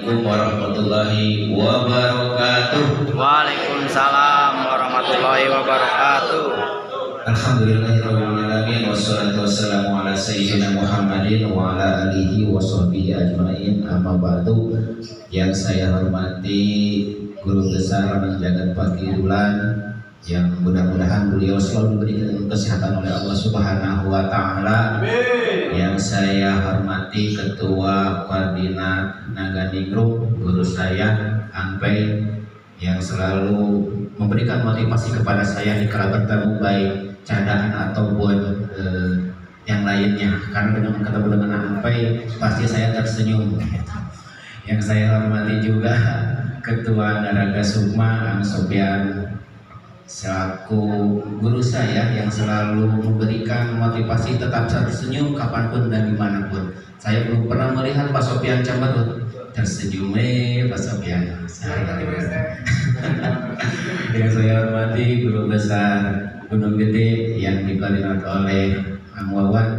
Assalamualaikum warahmatullahi wabarakatuh. Waalaikumsalam warahmatullahi wabarakatuh. Alhamdulillahirabbil alamin wassalatu wassalamu ala sayyidina Muhammadin wa ala alihi washabbihi ajmain. Amma ba'du. Yang saya hormati Guru Besar Jagat Pakidulan, yang mudah-mudahan beliau selalu diberikan kesehatan oleh Allah Subhanahu wa taala. Yang saya hormati Ketua Koordinat Naganingrum, guru saya Anpei, yang selalu memberikan motivasi kepada saya di kala bertemu baik cadaan ataupun yang lainnya. Karena dengan ketemu dengan Anpei pasti saya tersenyum. Yang saya hormati juga Ketua Naraga Sukma Ang Sofian, selaku guru saya yang selalu memberikan motivasi tetap tersenyum kapanpun dan dimanapun. Saya belum pernah melihat Pak Sofian cemberut, tersenyum Pak Sofian. Yang saya hormati Guru Besar Gunung Gede yang dikoordinat oleh Ang Wawan,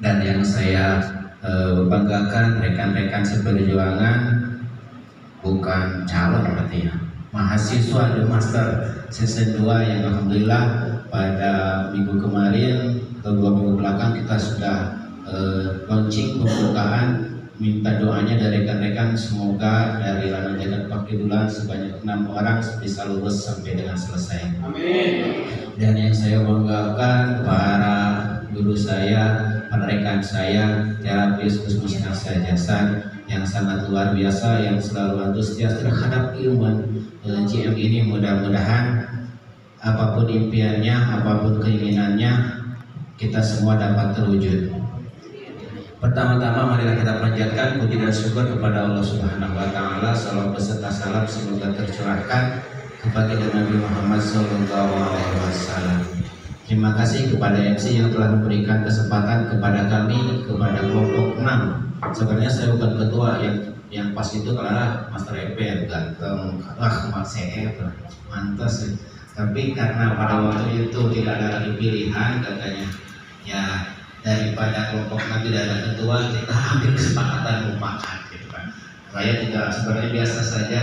dan yang saya banggakan rekan-rekan seperjuangan, bukan calon berarti ya, mahasiswa The Master season 2 yang alhamdulillah pada minggu kemarin atau 2 minggu belakang kita sudah launching pembukaan. Minta doanya dari rekan-rekan, semoga dari Lana Jagat Pakidulan sebanyak 6 orang bisa lulus sampai dengan selesai. Amin. Dan yang saya banggakan para guru saya, para rekan saya, terapis Muslim Jasad yang sangat luar biasa, yang selalu antusias terhadap ilmu GM ini. Mudah-mudahan apapun impiannya, apapun keinginannya, kita semua dapat terwujud. Pertama-tama marilah kita panjatkan puji dan syukur kepada Allah Subhanahu wa taala. Salam beserta salam semoga tercurahkan kepada Nabi Muhammad SAW. Terima kasih kepada MC yang telah memberikan kesempatan kepada kami, kepada kelompok 6. Sebenarnya saya bukan ketua, yang pas itu karena Master EP ganteng, Mas CF mantas. Tapi karena pada waktu itu tidak ada lagi pilihan, katanya ya daripada kelompok nanti tidak ada ketua, kita ambil kesepakatan mufakat gitu kan. Saya juga sebenarnya biasa saja,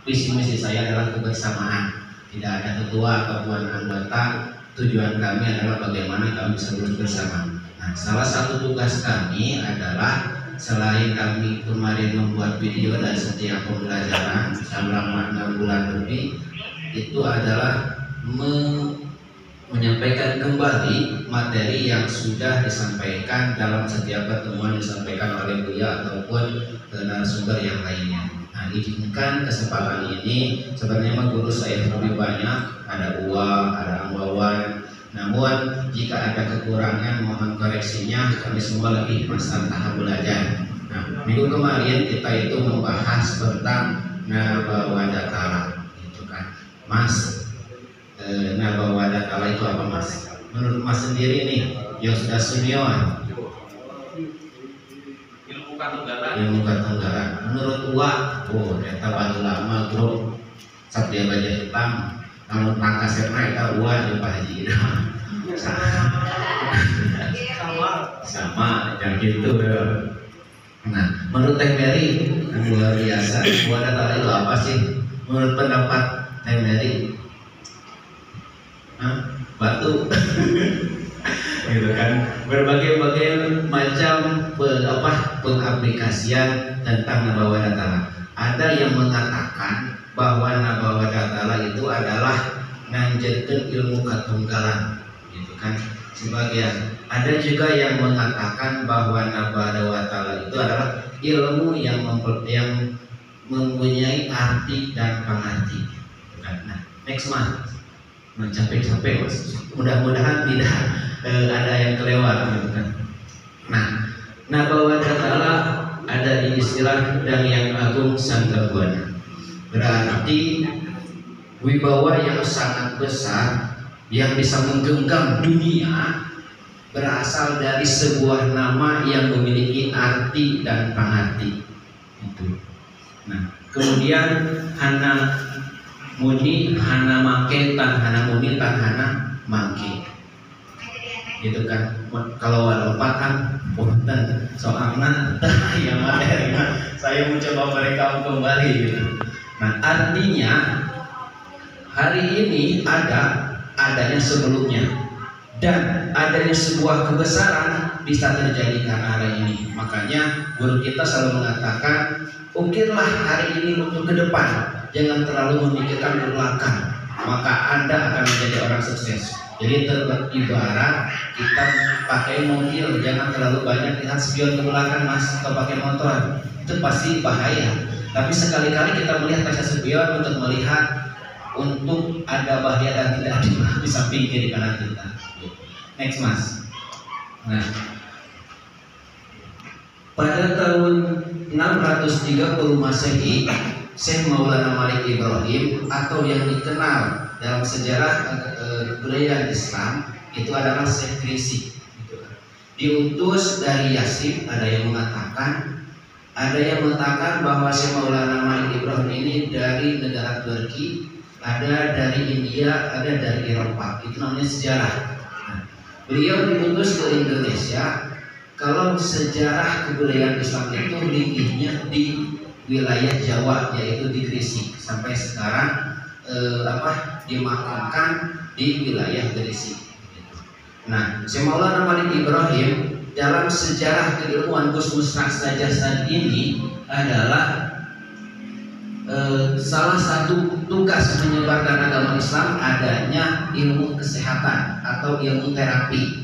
visi misi saya adalah kebersamaan, tidak ada ketua ataupun anggota. Tujuan kami adalah bagaimana kami bisa lurus bersama. Nah, salah satu tugas kami adalah selain kami kemarin membuat video dan setiap pembelajaran selama 6 bulan lebih, itu adalah menyampaikan kembali materi yang sudah disampaikan dalam setiap pertemuan disampaikan oleh beliau ataupun narasumber yang lainnya. Nah, izinkan kesempatan ini, sebenarnya guru saya lebih banyak, ada Uwa, ada Ang Wawan. Namun jika ada kekurangan mohon koreksinya, kami semua lagi masa tahap belajar. Nah, minggu kemarin kita itu membahas tentang Nabawadatala, itu kan, Mas. Nabawadatala itu apa, Mas? Menurut Mas sendiri nih, yang sudah senior, ilmu Katunggalan. Menurut Uwa, ternyata baru lama bro, Satya Baja Hitam, namun tangka serna itu Uwa di Pak Haji sama yang gitu ya. Nah, menurut Teh Mary yang luar biasa, Nabawadatala itu apa sih? Menurut pendapat Teh Mary, batu gitu kan, berbagai macam pengaplikasian tentang Nabawadatala. Ada yang mengatakan bahwa Nabawadatala itu adalah nanjekeun ilmu katunggalan gitu kan, sebagian. Ada juga yang mengatakan bahwa Nabawadatala itu adalah ilmu yang mempunyai arti dan pengerti gitu kan. Nah, next month capek-capek Mas, mudah-mudahan tidak ada yang kelewat gitu kan. Nah, Nabawadatala ada di istilah dan yang agung sanggabwana, berarti wibawa yang sangat besar yang bisa menggenggam dunia, berasal dari sebuah nama yang memiliki arti dan pengerti itu. Nah, kemudian hana muni hana make tan hana muni tan hana mangke. gitu kan. Kalau walaupun kan punten soalnya yang materinya saya mencoba merekam kembali gitu. Nah artinya hari ini adanya sebelumnya dan adanya sebuah kebesaran bisa terjadi karena hari ini. Makanya guru kita selalu mengatakan ukirlah hari ini untuk ke depan, jangan terlalu memikirkan ke belakang, maka Anda akan menjadi orang sukses. Jadi ibarat kita pakai mobil, jangan terlalu banyak lihat spion ke belakang mas, atau pakai motor, itu pasti bahaya. Tapi sekali-kali kita melihat kaca spion untuk melihat untuk ada bahaya dan tidak di samping kiri kanan kita. Next mas. Nah, pada tahun 630 Masehi, Syekh Maulana Malik Ibrahim atau yang dikenal dalam sejarah kebudayaan Islam itu adalah Syekh Gresik. Diutus dari Yasyid, ada yang mengatakan bahwa Syekh Maulana Malik Ibrahim ini dari negara Turki, ada dari India, ada dari Eropa. Itu namanya sejarah. Nah, beliau diutus ke Indonesia. Kalau sejarah kebudayaan Islam itu linggihnya di wilayah Jawa, yaitu di Gresik. Sampai sekarang dimakamkan di wilayah Gresik. Nah, Syekh Maulana Malik Ibrahim dalam sejarah keilmuan Gus saja saat ini adalah salah satu tugas menyebarkan agama Islam adanya ilmu kesehatan atau ilmu terapi.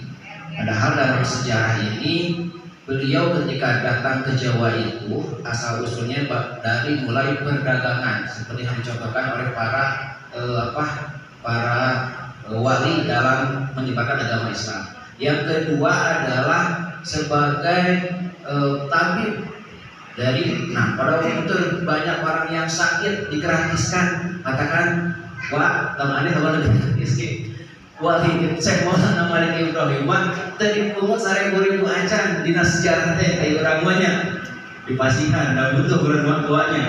Padahal dalam sejarah ini beliau ketika datang ke Jawa itu asal usulnya dari mulai perdagangan seperti yang dicontohkan oleh para wali dalam menyebarkan agama Islam. Yang kedua adalah sebagai tabib dari, nah pada waktu itu banyak orang yang sakit digratiskan, katakan wah temannya kalau lebih miskin wali Syekh Maulana Malik Ibrahim tadi pungut 1.000 acan dinas sejarah teh kayu ramanya dipasihan dan butuh orang tuanya.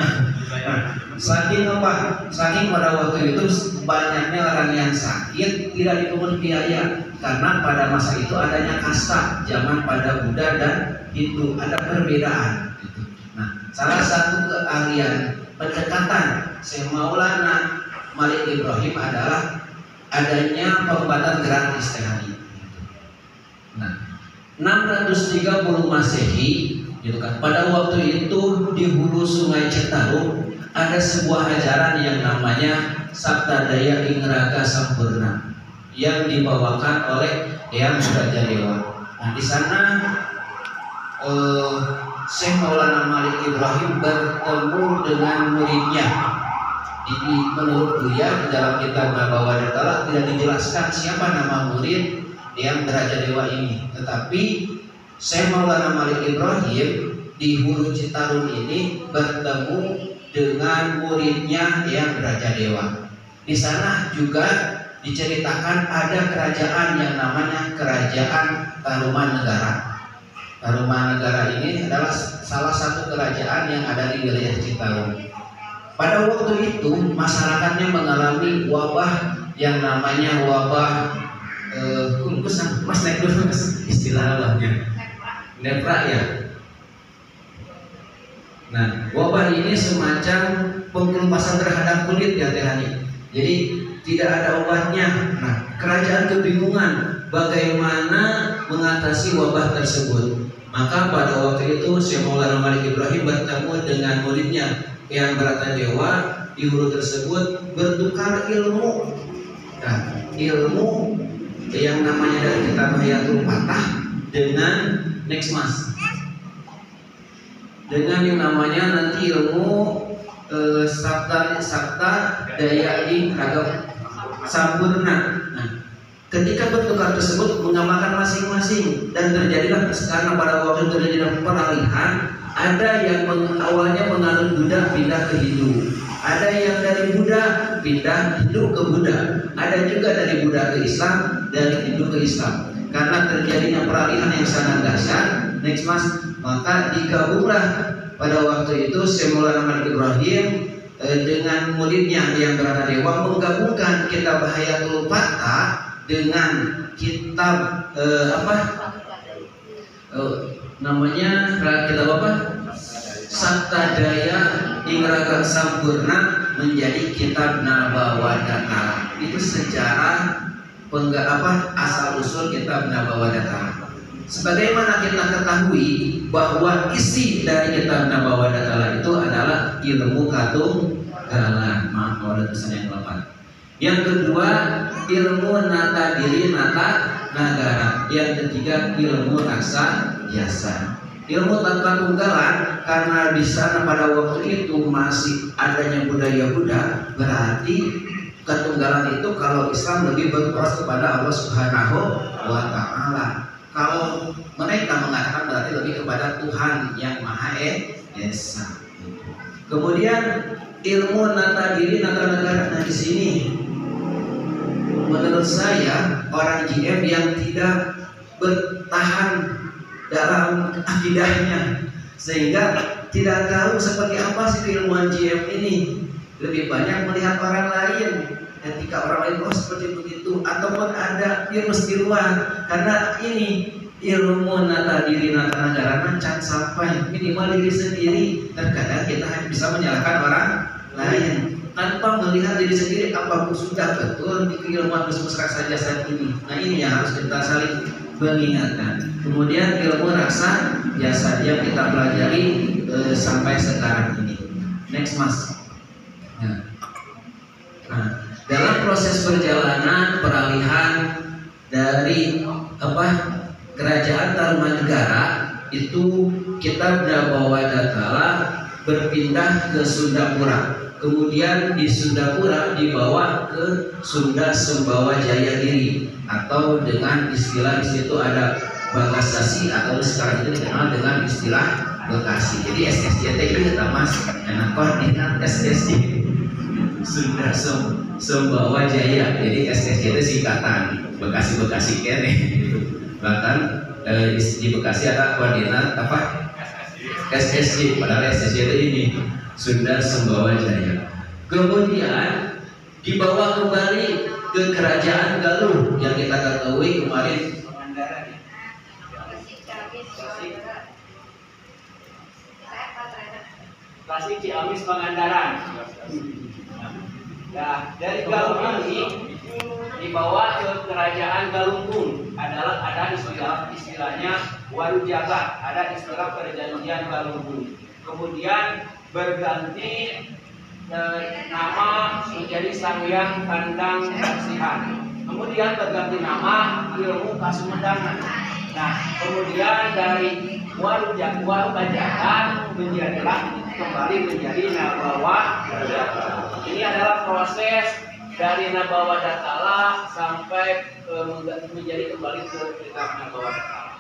Saking pada waktu itu banyaknya orang yang sakit tidak dipungut biaya karena pada masa itu adanya kasta, zaman pada Buddha dan Hindu ada perbedaan. Nah, salah satu keahlian pendekatan Syekh Maulana Malik Ibrahim adalah adanya pengobatan gratis tadi. Nah, 630 Masehi, gitu kan. Pada waktu itu di hulu Sungai Citarum ada sebuah ajaran yang namanya Sabta Daya Ingraga Sampurna yang dibawakan oleh Yang Brajadewa. Nah, di sana Syekh Maulana Malik Ibrahim bertemu dengan muridnya. Menurut beliau di dalam kitab Nabawa Datalah tidak dijelaskan siapa nama murid yang Brajadewa ini, tetapi Syekh Maulana Malik Ibrahim di hulu Citarum ini bertemu dengan muridnya yang Brajadewa. Di sana juga diceritakan ada kerajaan yang namanya Kerajaan Tarumanegara. Tarumanegara ini adalah salah satu kerajaan yang ada di wilayah Citarum. Pada waktu itu masyarakatnya mengalami wabah yang namanya wabah mas naik dulu mas istilah wabahnya nepra ya. Nah, wabah ini semacam pengkelupasan terhadap kulit ya tehani. Jadi tidak ada obatnya. Nah, kerajaan kebingungan bagaimana mengatasi wabah tersebut. Maka pada waktu itu Syekh Maulana Malik Ibrahim bertemu dengan muridnya yang Brajadewa di hulu tersebut bertukar ilmu. Nah, ilmu yang namanya dari kitab Hayatul Fatah dengan next mas, dengan yang namanya nanti ilmu Sabta Daya Ingraga Sampurna. Nah, ketika bertukar tersebut mengamalkan masing-masing dan terjadilah karena pada waktu itu terjadi peralihan. Ada yang awalnya menganut Buddha pindah ke Hindu, ada yang dari Buddha pindah Hindu ke Buddha, ada juga dari Buddha ke Islam, dari Hindu ke Islam. Karena terjadinya peralihan yang sangat dahsyat, next mas, maka digabunglah pada waktu itu Syekh Maulana Malik Ibrahim dengan muridnya yang Brajadewa menggabungkan kitab Hayatul Fatah dengan kitab namanya kitab apa? Sabtadaya Ingraga Sampurna menjadi kitab Nabawadata. Itu sejarah asal usul kitab Nabawadata. Sebagaimana kita ketahui bahwa isi dari kitab Nabawadata itu adalah ilmu katunggalan. Maaf kalau ada tulisan yang kelapa. Yang kedua, ilmu nata diri nata nagara. Yang ketiga, ilmu rasa jasa. Ilmu tata tunggalan, karena di sana pada waktu itu masih adanya budaya Buddha, berarti ketunggalan itu kalau Islam lebih berfokus kepada Allah Subhanahu wa Ta'ala. Kalau mereka mengatakan berarti lebih kepada Tuhan yang Maha Esa. Kemudian ilmu nata diri nata negara. Nah di sini menurut saya orang GM yang tidak bertahan dalam akidahnya, sehingga tidak tahu seperti apa sih keilmuan GM ini. Lebih banyak melihat orang lain, ketika orang lain seperti begitu, ataupun ada virus di luar. Karena ini ilmu nata diri nata negara macam sampai minimal diri sendiri. Terkadang kita hanya bisa menyalahkan orang lain tanpa melihat diri sendiri apakah sudah betul di keilmuan khusus rasa jasa ini. Nah ini yang harus kita saling mengingatkan. Kemudian ilmu rasa jasa yang kita pelajari sampai sekarang ini. Next mas. Nah, dalam proses perjalanan peralihan dari kerajaan Tarumanegara itu kita Nabawadatala berpindah ke Sundapura. Kemudian di Sundapura dibawa ke Sunda Sumbawa Jayagiri, atau dengan istilah di situ ada Bagasasi, atau sekarang itu dikenal dengan istilah Bekasi. Jadi SSJT ini kita mas, enak koordinat SSJ Sunda Sumbawa Jaya. Jadi SSJT singkatan Bekasi kene. Bahkan di Bekasi ada koordinat SSJ, padahal SSJT ini Sunda Sumbawa Jaya. Kemudian dibawa kembali ke kerajaan Galuh yang kita ketahui kemarin Tasik Ciamis Pangandaran. Nah, dari Galuh ini dibawa ke kerajaan Galunggung. Ada istilahnya Waru Jagat, ada istilah perjanjian Galunggung. Kemudian berganti nama menjadi Sanghyang Kandang Kasihan. Kemudian berganti nama Ilmu Kasumendangan. Nah, kemudian dari Waru Bajakan kembali menjadi Nabawadata. Ini adalah proses dari Nabawadatala sampai menjadi kembali ke kitab Nabawadatala.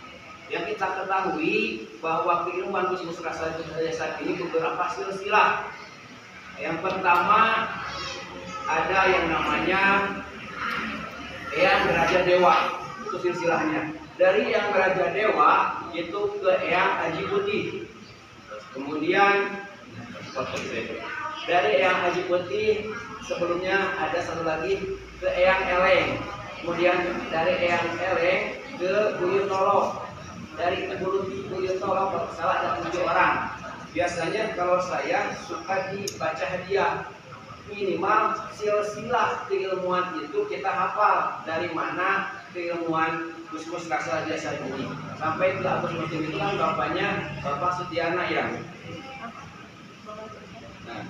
Yang kita ketahui bahwa keilmuan khusus rasa jasa ini beberapa silsilah. Yang pertama ada yang namanya Eyang Beraja Dewa, itu silsilahnya. Dari Eyang Beraja Dewa itu ke Eyang Haji Putih. Kemudian dari Eyang Haji Putih sebelumnya ada satu lagi ke Eyang Eleng. Kemudian dari Eyang Eleng ke Buyut Tolo. Dari Buyut Tolo salah ada 7 orang. Biasanya kalau saya suka dibaca hadiah, minimal silsilah keilmuan itu kita hafal dari mana keilmuan Gus Rasa Jasa ini sampai ke Agus Muslim itu kan bapaknya Bapak Sutiana ya. Nah,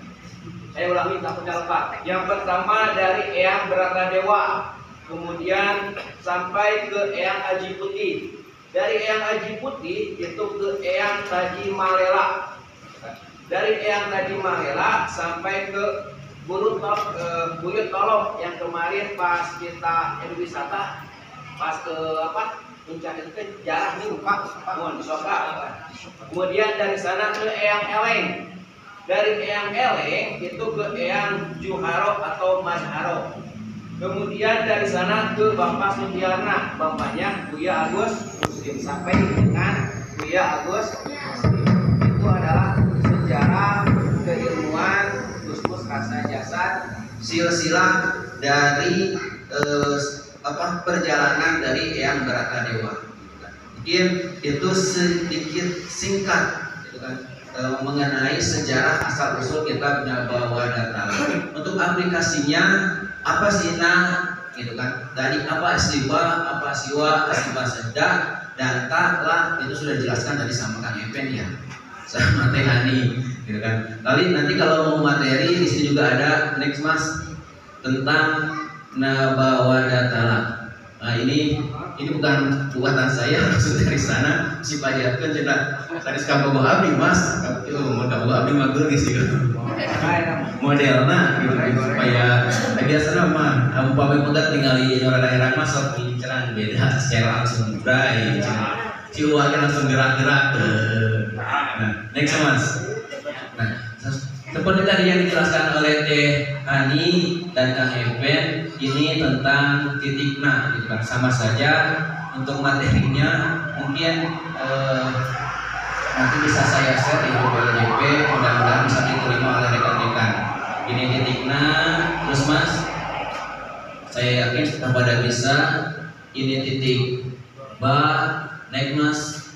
saya ulangi takutnya lupa. Yang pertama dari Eyang Bratadewa, kemudian sampai ke Eyang Haji Putih. Dari Eyang Haji Putih itu ke Eyang Taji Malela. Dari Eyang Taji Malela sampai ke Buyut Tolong yang kemarin pas kita wisata, pas ke puncak itu kan jarah nih Pak Soka. Kemudian dari sana ke Eyang Eleng. Dari Eyang Eleng itu ke Eyang Juharo atau Mazharo. Kemudian dari sana ke Bapak Sudiarna, bapaknya Buya Agus Muslim, sampai dengan Buya Agus Muslim. Itu adalah sejarah keilmuan Gus Rasa Jasa, silsilah dari perjalanan dari Eyang Bratadewa. Mungkin itu sedikit singkat gitu kan, mengenai sejarah asal usul kitab Nabawadatala. Untuk aplikasinya apa sih gitu kan, dari apa istiwa, apa siwa, istiwa seda, dan taklah itu sudah dijelaskan tadi sama Kang Epen ya, sama Teh Hani gitu kan. Nanti kalau mau materi di sini juga ada next mas tentang Nabawadatala. Nah ini bukan buatan saya, langsung dari sana si pajarkan cerita tadi sekarang bawa abdi mas, mau bawa abdi mah geus sih modelna gitu supaya biasanya mah umpama pegat tinggali orang daerah mah sok dicerang beda secara langsung bray si uangnya langsung gerak-gerak. Nah next mas. Nah seperti tadi yang dijelaskan oleh Teh Hani dan Kang Epen, ini tentang titik nah gitu kan. Sama saja untuk materinya mungkin nanti bisa saya share di grup LJP, mudah-mudahan bisa diterima oleh rekan-rekan. Ini titik nah, terus mas, saya yakin pada bisa. Ini titik ba, naik mas.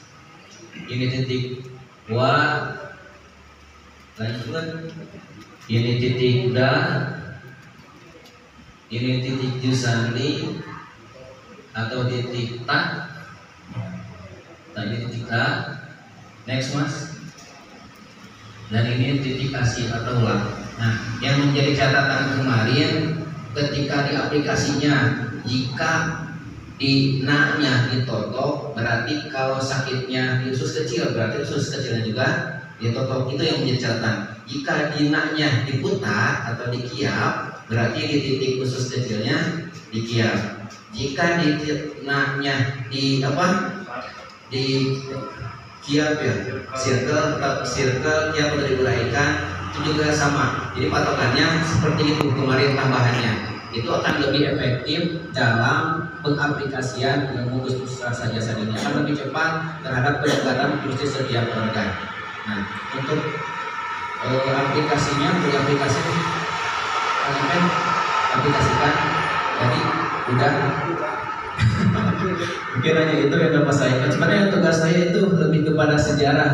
Ini titik wa, lanjut. Ini titik da. Ini titik jusandi atau titik ta. Ini titik ta. Next mas. Dan ini titik asih atau ulang. Nah, yang menjadi catatan kemarin ketika di aplikasinya, jika di na-nya ditotok, berarti kalau sakitnya di usus kecil, berarti usus kecilnya juga ditotok. Itu yang menjadi catatan. Jika di na-nya diputar atau dikiap, berarti di titik usus kecilnya dikiap. Jika di na-nya di kiap ya, circle kiap atau diuraikan, itu juga sama. Jadi patokannya seperti itu kemarin tambahannya. Itu akan lebih efektif dalam pengaplikasian ilmu Gustus Rasa Jasa ini, akan lebih cepat terhadap peningkatan fungsi setiap organ. Nah, untuk aplikasinya kalian aplikasikan jadi udah mungkin hanya itu yang dapat saya. Sebenarnya tugas saya itu lebih kepada sejarah.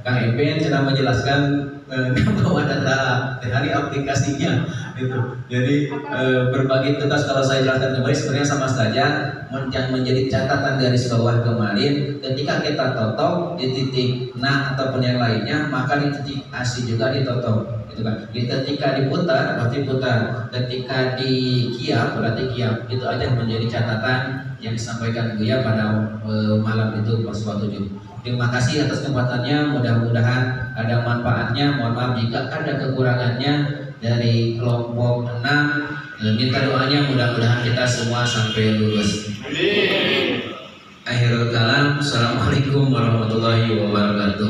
Kang Epen sedang menjelaskan Nabawadatala dari aplikasinya gitu. Jadi berbagi tugas kalau saya jelaskan kembali sebenarnya sama saja. Yang menjadi catatan garis bawah kemarin, ketika kita totok di titik nah ataupun yang lainnya, maka di titik asi juga ditotok gitu kan. Ketika diputar berarti putar, ketika dikiap berarti kiap. Itu aja menjadi catatan yang disampaikan Buya pada malam itu pas waktu itu. Terima kasih atas kesempatannya, mudah-mudahan ada manfaatnya. Mohon maaf jika ada kekurangannya dari kelompok 6. Minta doanya mudah-mudahan kita semua sampai lulus. Akhirul kalam, assalamualaikum warahmatullahi wabarakatuh.